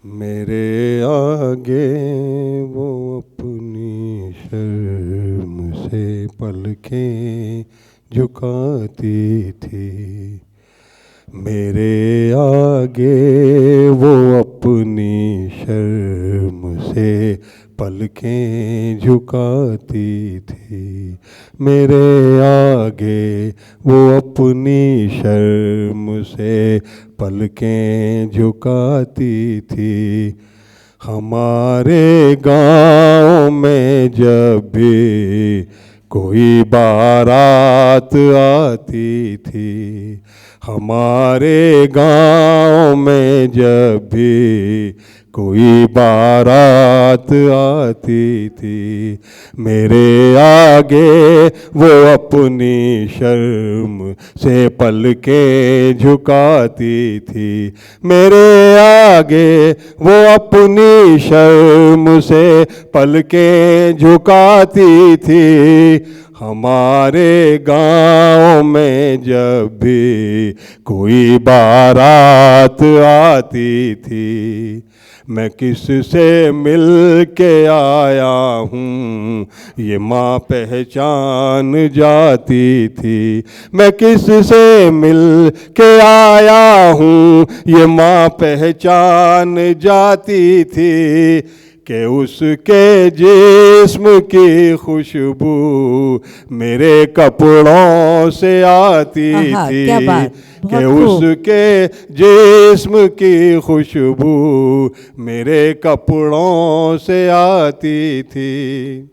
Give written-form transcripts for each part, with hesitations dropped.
मेरे आगे वो अपनी शर्म से पलकें झुकाती थी। मेरे आगे वो अपनी शर्म से पलकें झुकाती थी। मेरे आगे वो अपनी शर्म से पलकें झुकाती थी। हमारे गांव में जब भी कोई बारात आती थी, हमारे गांव में जब भी कोई बारात आती थी, मेरे आगे वो अपनी शर्म से पलकें झुकाती थी। मेरे आगे वो अपनी शर्म से पलकें झुकाती थी। हमारे गांव में जब भी कोई बारात आती थी, मैं किससे मिल के आया हूँ ये माँ पहचान जाती थी। मैं किससे मिल के आया हूँ ये माँ पहचान जाती थी। कि उसके जिस्म की खुशबू मेरे कपड़ों से आती थी। कि उसके जिस्म की खुशबू मेरे कपड़ों से आती थी।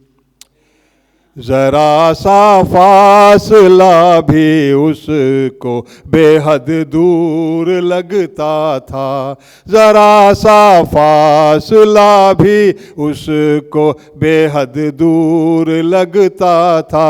जरा सा फासला भी उसको बेहद दूर लगता था। जरा सा फासला भी उसको बेहद दूर लगता था।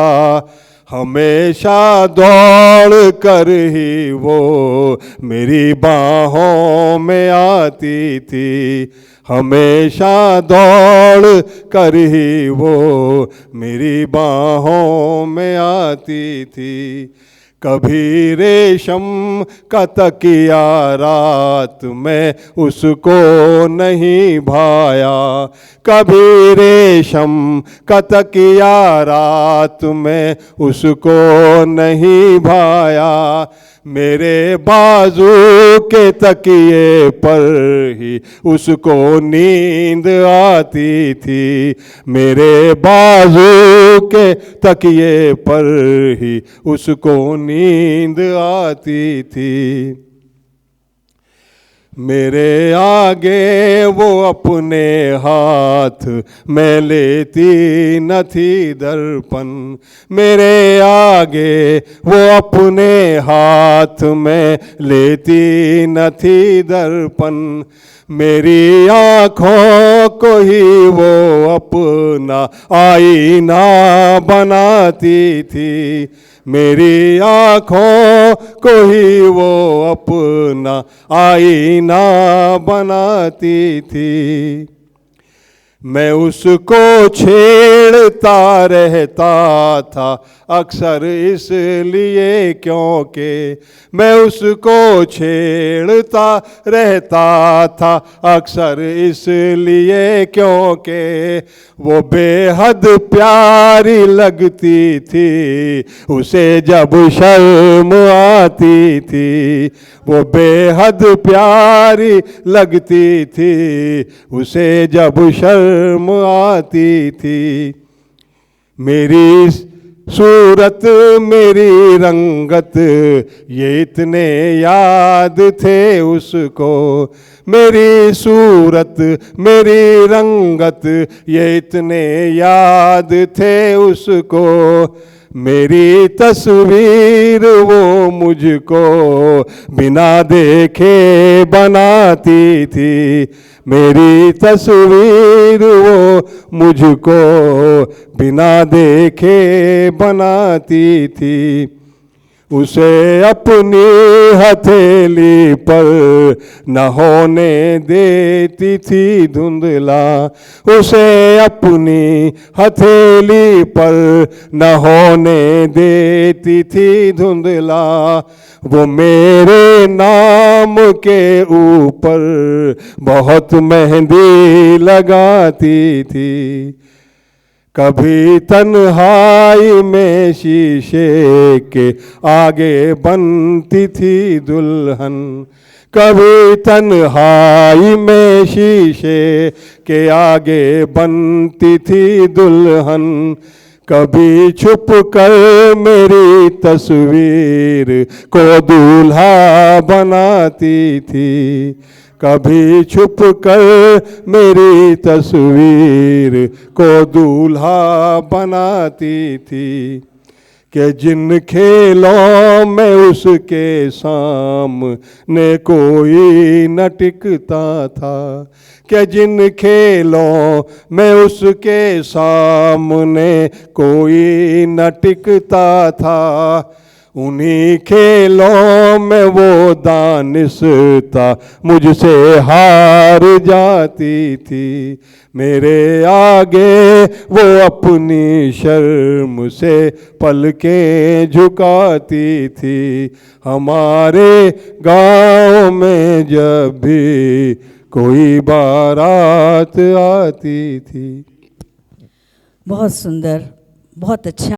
हमेशा दौड़ कर ही वो मेरी बाहों में आती थी। हमेशा दौड़ कर ही वो मेरी बाहों में आती थी। कभी रेशम का तकिया रात में उसको नहीं भाया। कभी रेशम का तकिया रात में उसको नहीं भाया। मेरे बाजू के तकिए पर ही उसको नींद आती थी। मेरे बाजू के तकिए पर ही उसको नींद आती थी। मेरे आगे वो अपने हाथ में लेती न थी दर्पण। मेरे आगे वो अपने हाथ में लेती न थी दर्पण। मेरी आँखों को ही वो अपना आईना बनाती थी। मेरी आँखों को ही वो अपना आईना बनाती थी। मैं उसको छेड़ता रहता था अक्सर इसलिए क्योंकि मैं उसको छेड़ता रहता था अक्सर इसलिए क्योंकि वो बेहद प्यारी लगती थी। उसे जब शर्म आती थी वो बेहद प्यारी लगती थी। उसे जब शर्म आती थी। मेरी सूरत मेरी रंगत ये इतने याद थे उसको। मेरी सूरत मेरी रंगत ये इतने याद थे उसको। मेरी तस्वीर वो मुझको बिना देखे बनाती थी। मेरी तस्वीर वो मुझको बिना देखे बनाती थी। उसे अपनी हथेली पर न होने देती थी धुंधला, उसे अपनी हथेली पर न होने देती थी धुंधला। वो मेरे नाम के ऊपर बहुत मेहंदी लगाती थी। कभी तन्हाई में शीशे के आगे बनती थी दुल्हन, कभी तन्हाई में शीशे के आगे बनती थी दुल्हन। कभी छुप कर मेरी तस्वीर को दूल्हा बनाती थी, कभी छुप कर मेरी तस्वीर को दूल्हा बनाती थी। कि जिन खेलों में उसके सामने कोई न टिकता था, कि जिन खेलों में उसके सामने कोई न टिकता था, उन्हीं खेलों में वो दानिशता मुझसे हार जाती थी। मेरे आगे वो अपनी शर्म से पलकें झुकाती थी। हमारे गांव में जब भी कोई बारात आती थी। बहुत सुंदर, बहुत अच्छा।